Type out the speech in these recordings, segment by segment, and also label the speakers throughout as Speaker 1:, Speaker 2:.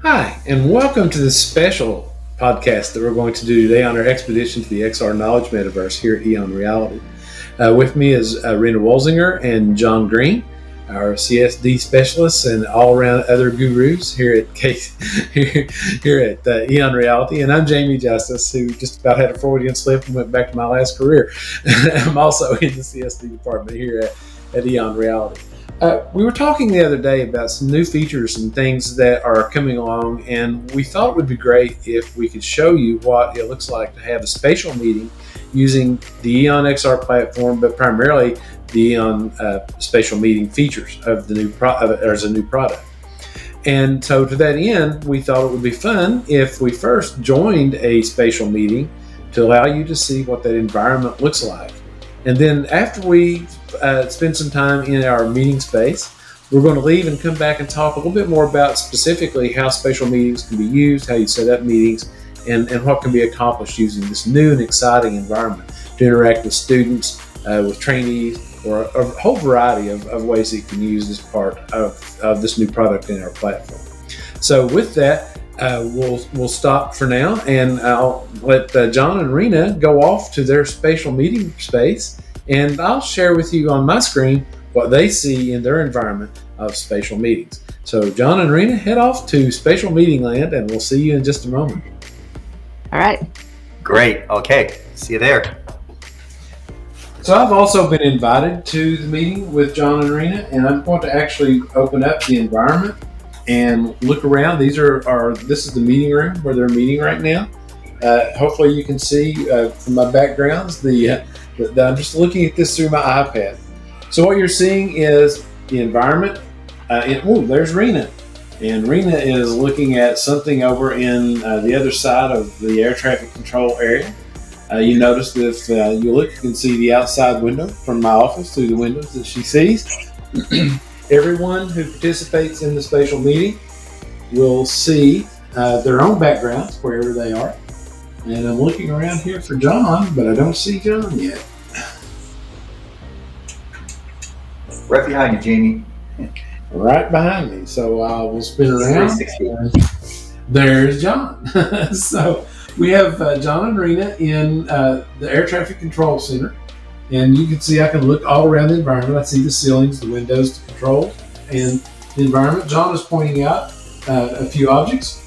Speaker 1: Hi, and welcome to this special podcast that we're going to do today on our expedition to the XR Knowledge Metaverse here at Eon Reality. With me is Rena Wolzinger and John Green, our CSD specialists and all-around other gurus here at Eon Reality. And I'm Jamie Justice, who just about had a Freudian slip and went back to my last career. I'm also in the CSD department here at Eon Reality. We were talking the other day about some new features and things that are coming along, and we thought it would be great if we could show you what it looks like to have a spatial meeting using the Eon XR platform, but primarily the Eon spatial meeting features of the as a new product. And so to that end, we thought it would be fun if we first joined a spatial meeting to allow you to see what that environment looks like. And then after we spend some time in our meeting space, we're going to leave and come back and talk a little bit more about specifically how spatial meetings can be used, how you set up meetings, and what can be accomplished using this new and exciting environment to interact with students, with trainees, or a whole variety of ways that you can use this part of this new product in our platform. So with that, we'll stop for now, and I'll let John and Rena go off to their spatial meeting space, and I'll share with you on my screen what they see in their environment of spatial meetings. So John and Rena, head off to spatial meeting land, and we'll see you in just a moment.
Speaker 2: All right.
Speaker 3: Great. Okay. See you there.
Speaker 1: So I've also been invited to the meeting with John and Rena, and I'm going to actually open up the environment and look around. This is the meeting room where they're meeting right now. Hopefully you can see from my backgrounds, I'm just looking at this through my iPad. So what you're seeing is the environment. There's Rena. And Rena is looking at something over in the other side of the air traffic control area. You notice that if you look, you can see the outside window from my office through the windows that she sees. Everyone who participates in the spatial meeting will see their own backgrounds wherever they are. And I'm looking around here for John, but I don't see John yet.
Speaker 3: Right behind you, Jamie.
Speaker 1: Right behind me. So we'll spin around.
Speaker 3: 360.
Speaker 1: There's John. So we have John and Rena in the air traffic control center. And you can see I can look all around the environment. I see the ceilings, the windows, the controls, and the environment. John is pointing out a few objects.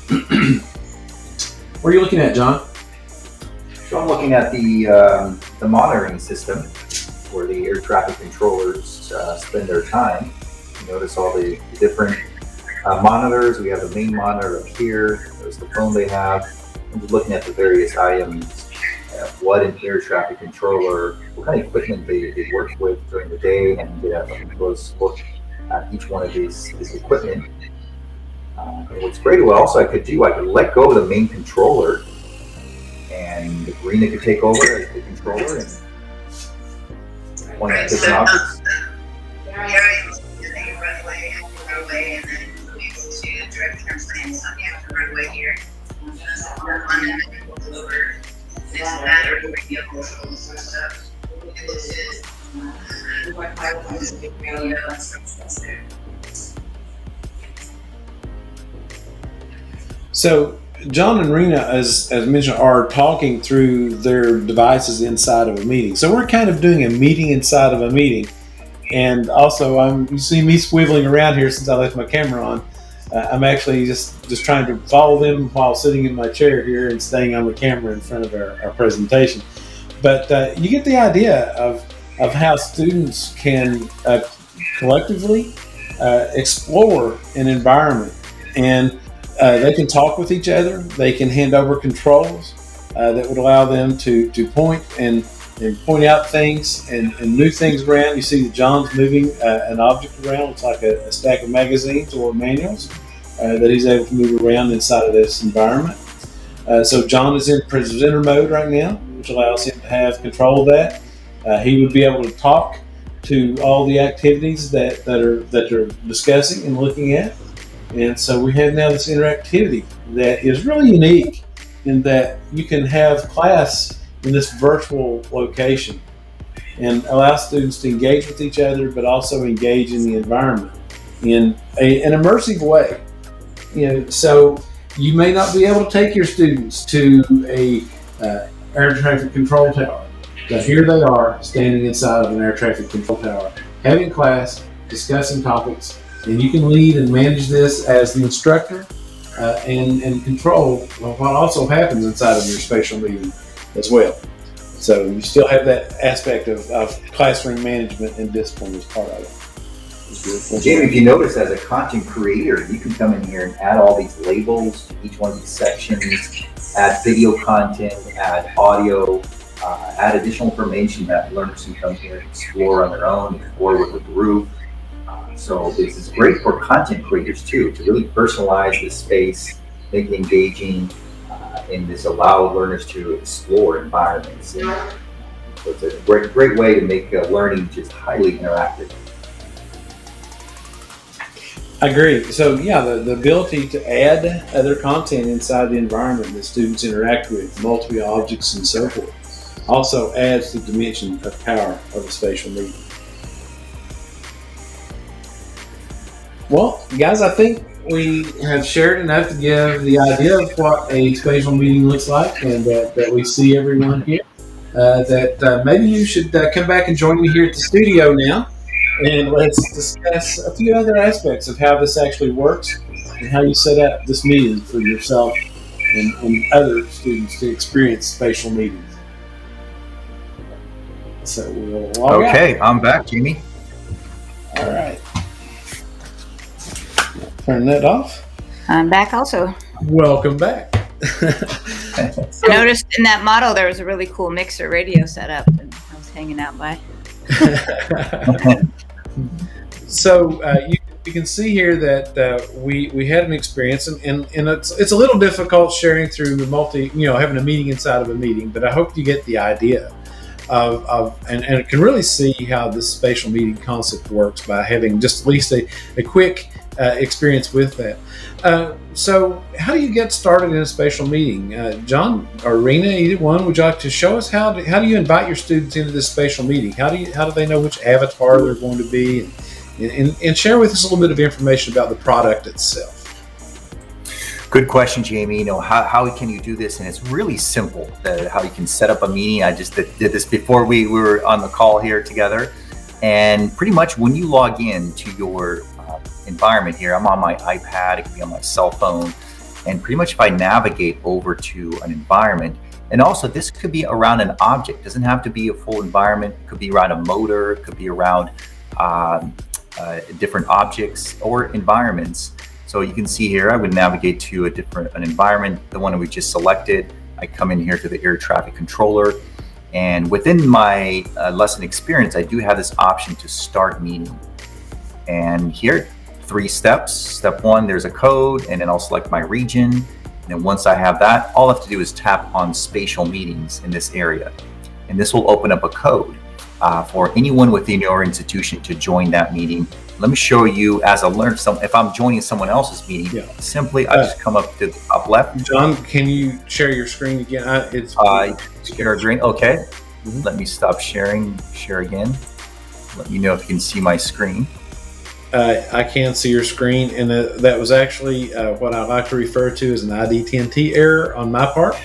Speaker 1: What are you looking at, John?
Speaker 3: So I'm looking at the monitoring system where the air traffic controllers spend their time. You notice all the different monitors. We have the main monitor up here. There's the phone they have. I'm just looking at the various items. What an air traffic controller, what kind of equipment they work with during the day, and get a close look at each one of this equipment. And what's great, I could let go of the main controller, and Rena could take over as the controller and point at different objects.
Speaker 4: Runway, and then moving to direct transplants on the runway here. On and then over this matter of radio controls and stuff.
Speaker 1: So John and Rena, as mentioned, are talking through their devices inside of a meeting. So we're kind of doing a meeting inside of a meeting. And also, you see me swiveling around here since I left my camera on. I'm actually just trying to follow them while sitting in my chair here and staying on the camera in front of our presentation. But you get the idea of how students can collectively explore an environment, and they can talk with each other. They can hand over controls that would allow them to point and point out things and move things around. You see that John's moving an object around. It's like a stack of magazines or manuals that he's able to move around inside of this environment. So John is in presenter mode right now, which allows him to have control of that. He would be able to talk to all the activities that they're discussing and looking at. And so we have now this interactivity that is really unique in that you can have class in this virtual location and allow students to engage with each other, but also engage in the environment in an immersive way. So you may not be able to take your students to a air traffic control tower, but here they are standing inside of an air traffic control tower, having class, discussing topics, and you can lead and manage this as the instructor and control what also happens inside of your spatial meeting as well. So you still have that aspect of classroom management and discipline as part of it.
Speaker 3: Jamie, if you notice, as a content creator, you can come in here and add all these labels to each one of these sections, add video content, add audio, add additional information that learners can come here and explore on their own, explore with a group. So this is great for content creators too, to really personalize this space, make it engaging, and this allow learners to explore environments. And so it's a great way to make learning just highly interactive.
Speaker 1: I agree. So yeah, the ability to add other content inside the environment that students interact with, multiple objects and so forth, also adds to the dimension of power of a spatial meeting. Well, guys, I think we have shared enough to give the idea of what a spatial meeting looks like, and that we see everyone here. Maybe you should come back and join me here at the studio now, and let's discuss a few other aspects of how this actually works and how you set up this meeting for yourself and other students to experience spatial meetings. So we'll log out.
Speaker 3: Okay, I'm back, Jamie.
Speaker 1: All right. Turn that off.
Speaker 2: I'm back also.
Speaker 1: Welcome back.
Speaker 2: I noticed in that model there was a really cool mixer radio set up, and I was hanging out by.
Speaker 1: So you can see here that we had an experience, and it's a little difficult sharing through having a meeting inside of a meeting, but I hope you get the idea and can really see how this spatial meeting concept works by having just at least a quick experience with that. So how do you get started in a spatial meeting? John or Rena, either one, would you like to show us how do you invite your students into this spatial meeting? How do they know which avatar they're going to be, and share with us a little bit of information about the product itself?
Speaker 3: Good question, Jamie. How can you do this? And it's really simple, how you can set up a meeting. I just did this before we were on the call here together. And pretty much when you log in to your environment here, I'm on my iPad, it could be on my cell phone. And pretty much if I navigate over to an environment, and also this could be around an object, doesn't have to be a full environment, it could be around a motor, it could be around different objects or environments. So you can see here, I would navigate to an environment, the one that we just selected. I come in here to the air traffic controller, and within my lesson experience, I do have this option to start meeting. And here, 3 steps. Step 1, there's a code, and then I'll select my region. And then once I have that, all I have to do is tap on spatial meetings in this area. And this will open up a code for anyone within your institution to join that meeting. Let me show you as a learner, if I'm joining someone else's meeting, simply I just come up to the top left.
Speaker 1: John, can you share your screen again?
Speaker 3: Share screen, okay.
Speaker 1: Mm-hmm.
Speaker 3: Let me stop sharing, share again. Let me know if you can see my screen.
Speaker 1: I can see your screen, and that was actually what I like to refer to as an ID10T error on my part.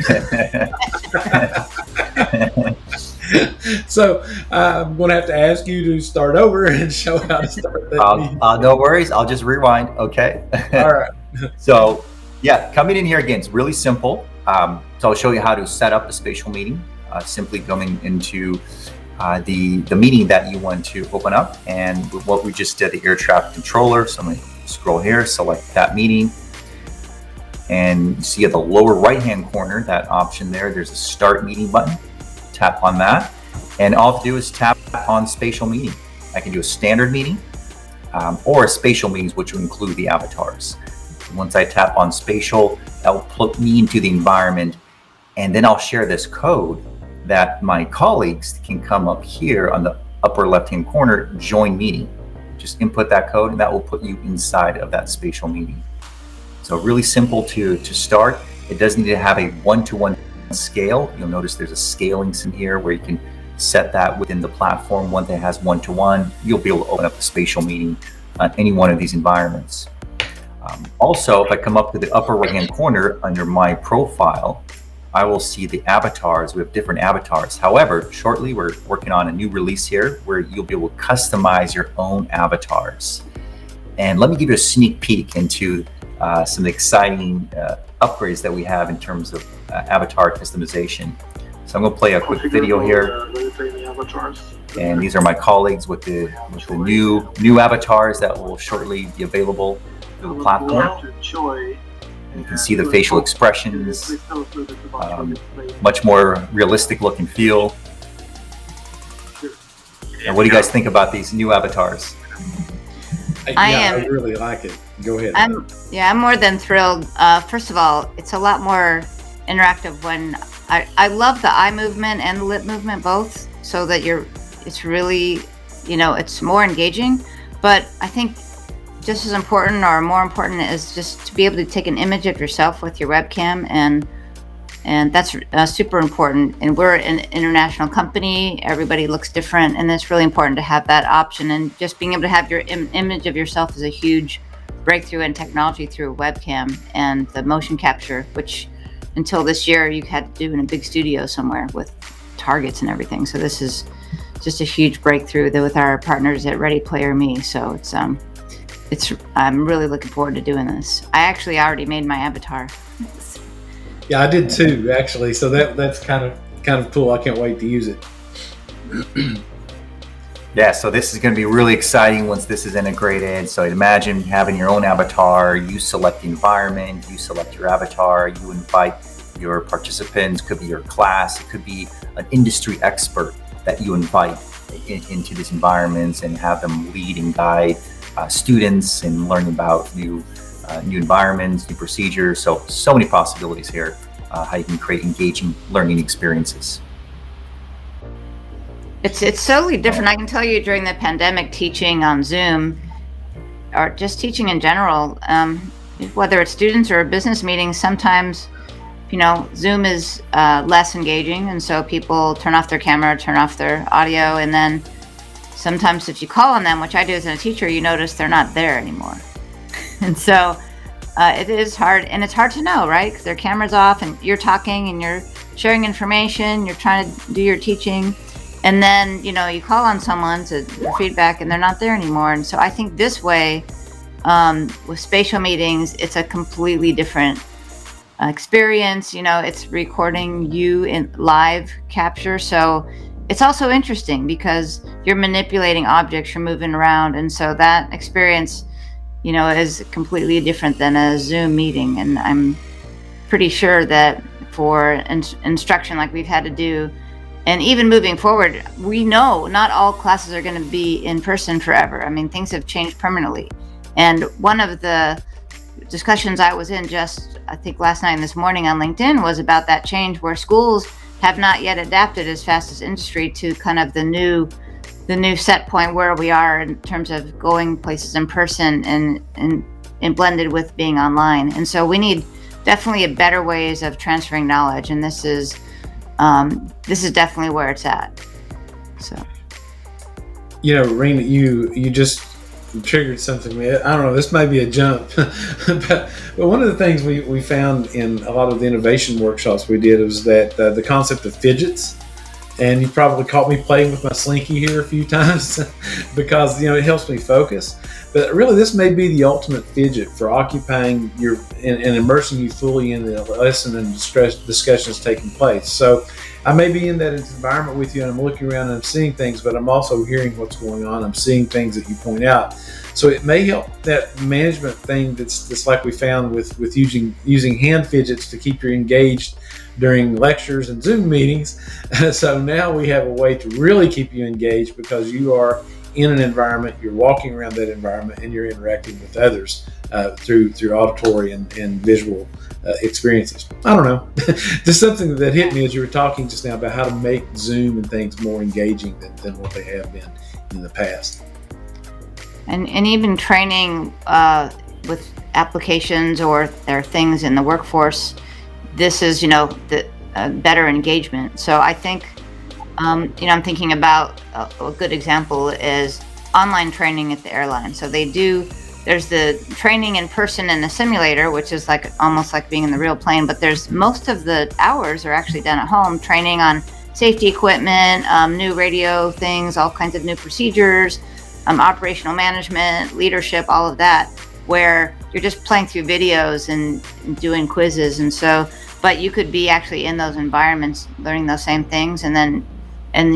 Speaker 1: So I'm going to have to ask you to start over and show how to start that meeting.
Speaker 3: No worries. I'll just rewind. Okay.
Speaker 1: All right.
Speaker 3: So yeah, coming in here again, it's really simple. So I'll show you how to set up a spatial meeting. Simply coming into the meeting that you want to open up, and what we just did, the air traffic controller. So I'm going to scroll here, select that meeting, and you see at the lower right hand corner, that option there's a start meeting button. Tap on that, and all I have to do is tap on spatial meeting. I can do a standard meeting or a spatial meetings, which will include the avatars. Once I tap on spatial, that will put me into the environment, and then I'll share this code that my colleagues can come up here on the upper left-hand corner, join meeting. Just input that code, and that will put you inside of that spatial meeting. So really simple to start. It doesn't need to have a one-to-one scale. You'll notice there's a scaling in here where you can set that within the platform. One that has one-to-one, you'll be able to open up a spatial meeting on any one of these environments. Also, if I come up to the upper right-hand corner under my profile, I will see the avatars. We have different avatars. However, shortly we're working on a new release here where you'll be able to customize your own avatars. And let me give you a sneak peek into some exciting upgrades that we have in terms of avatar customization. So I'm going to play a quick video here. And these are my colleagues with the new avatars that will shortly be available through the platform. You can see the facial expressions, much more realistic look and feel. And what do you guys think about these new avatars?
Speaker 1: I really like it. Go ahead.
Speaker 2: I'm more than thrilled. First of all, it's a lot more interactive when I love the eye movement and the lip movement both, so that it's really, it's more engaging. But I think just as important or more important is just to be able to take an image of yourself with your webcam, and that's super important. And we're an international company, everybody looks different, and it's really important to have that option. And just being able to have your image of yourself is a huge breakthrough in technology through a webcam and the motion capture, which until this year you had to do in a big studio somewhere with targets and everything. So this is just a huge breakthrough with our partners at Ready Player Me. So I'm really looking forward to doing this. I actually already made my avatar.
Speaker 1: Yeah, I did too, actually. So that's kind of cool. I can't wait to use it.
Speaker 3: Yeah, so this is going to be really exciting once this is integrated. So imagine having your own avatar. You select the environment, you select your avatar, you invite your participants. Could be your class, it could be an industry expert that you invite into these environments and have them lead and guide students and learn about new environments, new procedures. So many possibilities here, how you can create engaging learning experiences.
Speaker 2: It's totally different. I can tell you during the pandemic, teaching on Zoom or just teaching in general, whether it's students or business meetings, sometimes, Zoom is less engaging. And so people turn off their camera, turn off their audio. And then sometimes if you call on them, which I do as a teacher, you notice they're not there anymore. And so it is hard, and it's hard to know, right? Because their camera's off and you're talking and you're sharing information, you're trying to do your teaching. And then, you call on someone to for feedback and they're not there anymore. And so I think this way, with spatial meetings, it's a completely different experience. It's recording you in live capture. So it's also interesting because you're manipulating objects, you're moving around. And so that experience, is completely different than a Zoom meeting. And I'm pretty sure that for instruction like we've had to do, and even moving forward, we know not all classes are going to be in person forever. I mean, things have changed permanently. And one of the discussions I was in I think last night and this morning on LinkedIn was about that change where schools have not yet adapted as fast as industry to kind of the new set point where we are in terms of going places in person and blended with being online. And so we need definitely better ways of transferring knowledge. And this is definitely where it's at. So,
Speaker 1: Rena, you just triggered something. I don't know. This may be a jump, but one of the things we found in a lot of the innovation workshops we did was that the concept of fidgets. And you probably caught me playing with my Slinky here a few times because it helps me focus. But really, this may be the ultimate fidget for occupying and immersing you fully in the lesson and discussions taking place. So I may be in that environment with you, and I'm looking around and I'm seeing things, but I'm also hearing what's going on. I'm seeing things that you point out. So it may help that management thing that's like we found with using hand fidgets to keep you engaged during lectures and Zoom meetings. So now we have a way to really keep you engaged because you are in an environment, you're walking around that environment, and you're interacting with others through auditory and visual experiences. I don't know. Just something that hit me as you were talking just now about how to make Zoom and things more engaging than what they have been in the past.
Speaker 2: And even training with applications or things in the workforce, this is, the better engagement. So I think, I'm thinking about a good example is online training at the airline. So they do there's the training in person in the simulator, which is like almost like being in the real plane, but there's most of the hours are actually done at home, training on safety equipment, new radio things, all kinds of new procedures, operational management, leadership, all of that, where you're just playing through videos and doing quizzes. And so, but you could be actually in those environments learning those same things and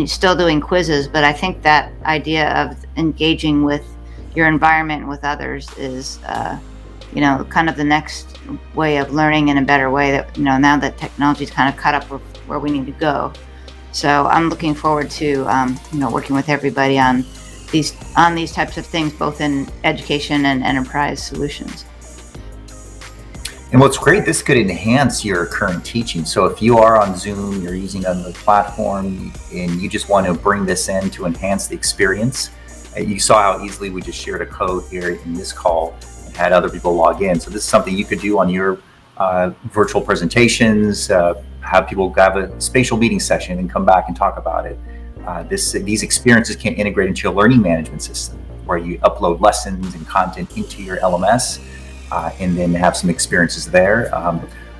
Speaker 2: still doing quizzes. But I think that idea of engaging with your environment with others is, kind of the next way of learning in a better way that, now that technology's kind of caught up with where we need to go. So I'm looking forward to, working with everybody on these types of things, both in education and enterprise solutions.
Speaker 3: And what's great, this could enhance your current teaching. So if you are on Zoom, you're using another platform, and you just want to bring this in to enhance the experience, you saw how easily we just shared a code here in this call and had other people log in. So this is something you could do on your virtual presentations, have people have a spatial meeting session and come back and talk about it. These experiences can integrate into your learning management system, where you upload lessons and content into your LMS, and then have some experiences there.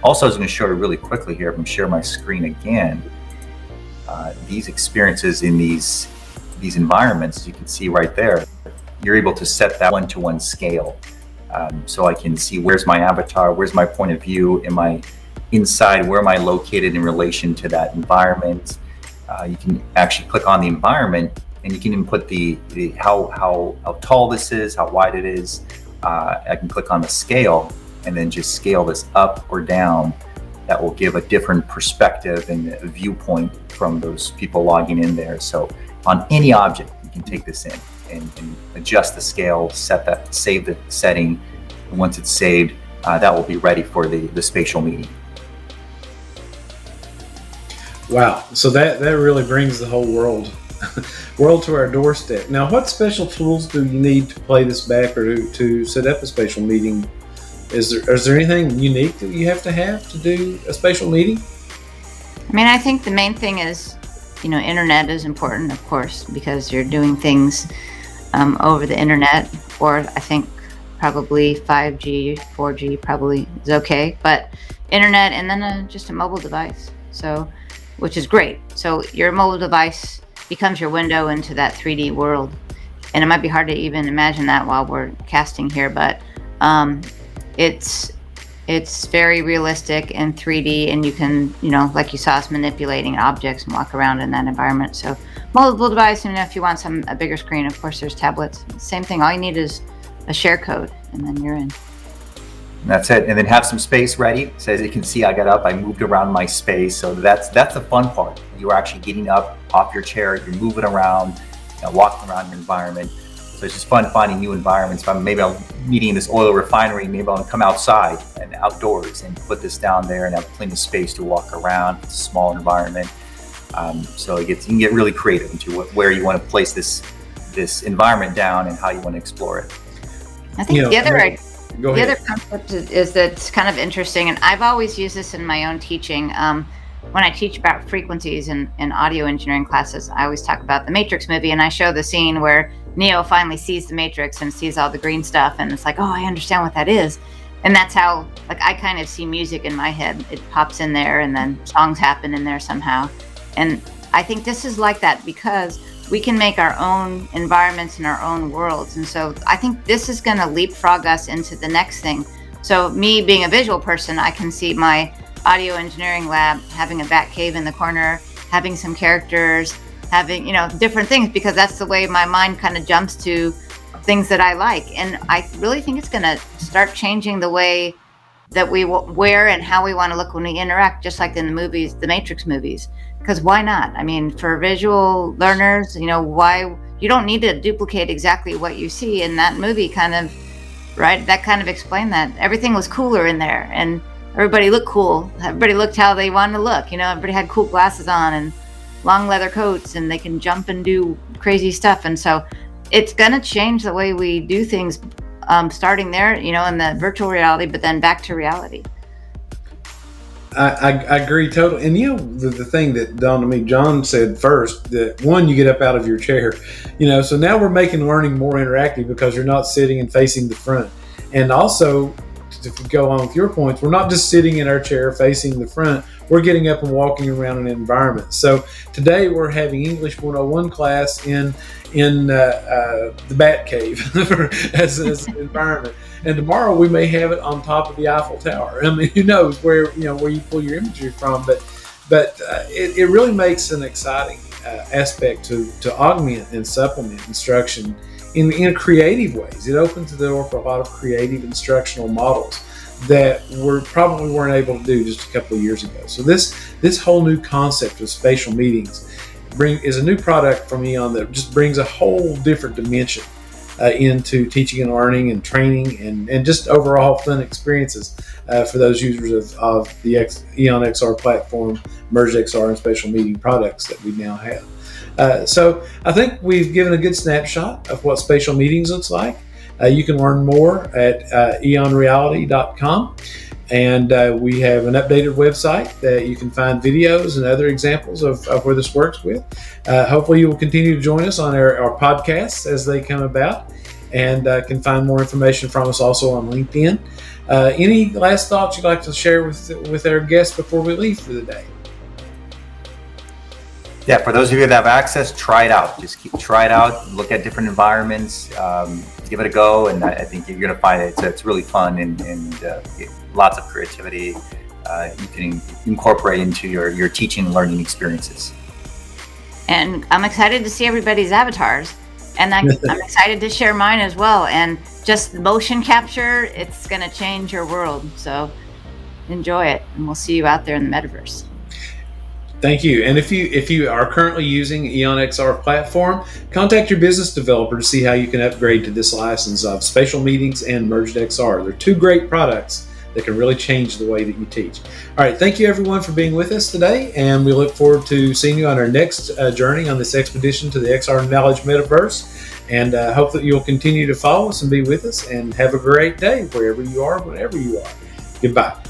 Speaker 3: Also, I was going to show you really quickly here, if I can share my screen again, these experiences in these environments, you can see right there, you're able to set that one-to-one scale. So I can see where's my avatar, where's my point of view, am I inside, where am I located in relation to that environment. You can actually click on the environment, and you can input the how tall this is, how wide it is. I can click on the scale and then just scale this up or down. That will give a different perspective and a viewpoint from those people logging in there. So on any object, you can take this in and adjust the scale, save the setting. And once it's saved, that will be ready for the spatial meeting.
Speaker 1: Wow. So that really brings the whole world to our doorstep. Now, what special tools do you need to play this back or to set up a spatial meeting? Is there anything unique that you have to do a spatial meeting?
Speaker 2: I mean, I think the main thing is, internet is important, of course, because you're doing things over the internet, or I think probably 5G, 4G probably is okay, but internet and then just a mobile device. So, which is great. So your mobile device becomes your window into that 3D world. And it might be hard to even imagine that while we're casting here, but it's very realistic in 3D, and you can, like you saw us manipulating objects and walk around in that environment. So mobile device, and if you want a bigger screen, of course, there's tablets. Same thing, all you need is a share code, and then you're in.
Speaker 3: That's it. And then have some space ready. So as you can see, I got up, I moved around my space. So that's the fun part. You're actually getting up off your chair, you're moving around, walking around your environment. So it's just fun finding new environments. Maybe I'm meeting in this oil refinery, maybe I'll come outside and outdoors and put this down there and have plenty of space to walk around. It's a small environment. So you can get really creative into where you want to place this environment down and how you want to explore it.
Speaker 2: I think the other concept is that it's kind of interesting, and I've always used this in my own teaching. When I teach about frequencies in audio engineering classes, I always talk about the Matrix movie, and I show the scene where Neo finally sees the Matrix and sees all the green stuff, and it's like, oh, I understand what that is. And that's how, I kind of see music in my head. It pops in there, and then songs happen in there somehow. And I think this is like that because we can make our own environments and our own worlds. And so I think this is going to leapfrog us into the next thing. So me being a visual person, I can see my audio engineering lab having a bat cave in the corner, having some characters, having, different things, because that's the way my mind kind of jumps to things that I like. And I really think it's going to start changing the way that we wear and how we want to look when we interact, just like in the movies, the Matrix movies. Because why not? I mean, for visual learners, why you don't need to duplicate exactly what you see in that movie that kind of explained that. Everything was cooler in there, and everybody looked cool. Everybody looked how they wanted to look. Everybody had cool glasses on and long leather coats, and they can jump and do crazy stuff. And so it's going to change the way we do things, starting there, in the virtual reality, but then back to reality.
Speaker 1: I agree totally. And the thing that dawned on me, John said first that one, you get up out of your chair, so now we're making learning more interactive because you're not sitting and facing the front. And also, to go on with your points, we're not just sitting in our chair facing the front, we're getting up and walking around an environment. So today we're having English 101 class in the Bat Cave as an environment. And tomorrow we may have it on top of the Eiffel Tower. I mean, who knows where you pull your imagery from, but it really makes an exciting aspect to augment and supplement instruction in creative ways. It opens the door for a lot of creative instructional models that probably weren't able to do just a couple of years ago. So this whole new concept of spatial meetings is a new product from EON that just brings a whole different dimension into teaching and learning and training and just overall fun experiences for those users of the EON XR platform, Merged XR, and spatial meeting products that we now have. So I think we've given a good snapshot of what spatial meetings looks like. You can learn more at eonreality.com. And we have an updated website that you can find videos and other examples of where this works with. Hopefully you will continue to join us on our podcasts as they come about, and can find more information from us also on LinkedIn. Any last thoughts you'd like to share with our guests before we leave for the day?
Speaker 3: Yeah, for those of you that have access, try it out. Try it out, look at different environments, give it a go, and I think you're going to find it's really fun and lots of creativity you can incorporate into your teaching and learning experiences.
Speaker 2: And I'm excited to see everybody's avatars, and I'm excited to share mine as well. And just motion capture, it's going to change your world. So enjoy it, and we'll see you out there in the metaverse.
Speaker 1: Thank you. And if you are currently using EON XR platform, contact your business developer to see how you can upgrade to this license of Spatial Meetings and Merged XR. They're two great products that can really change the way that you teach. All right, thank you everyone for being with us today, and we look forward to seeing you on our next journey on this expedition to the XR Knowledge Metaverse, and hope that you'll continue to follow us and be with us, and have a great day wherever you are, whenever you are. Goodbye.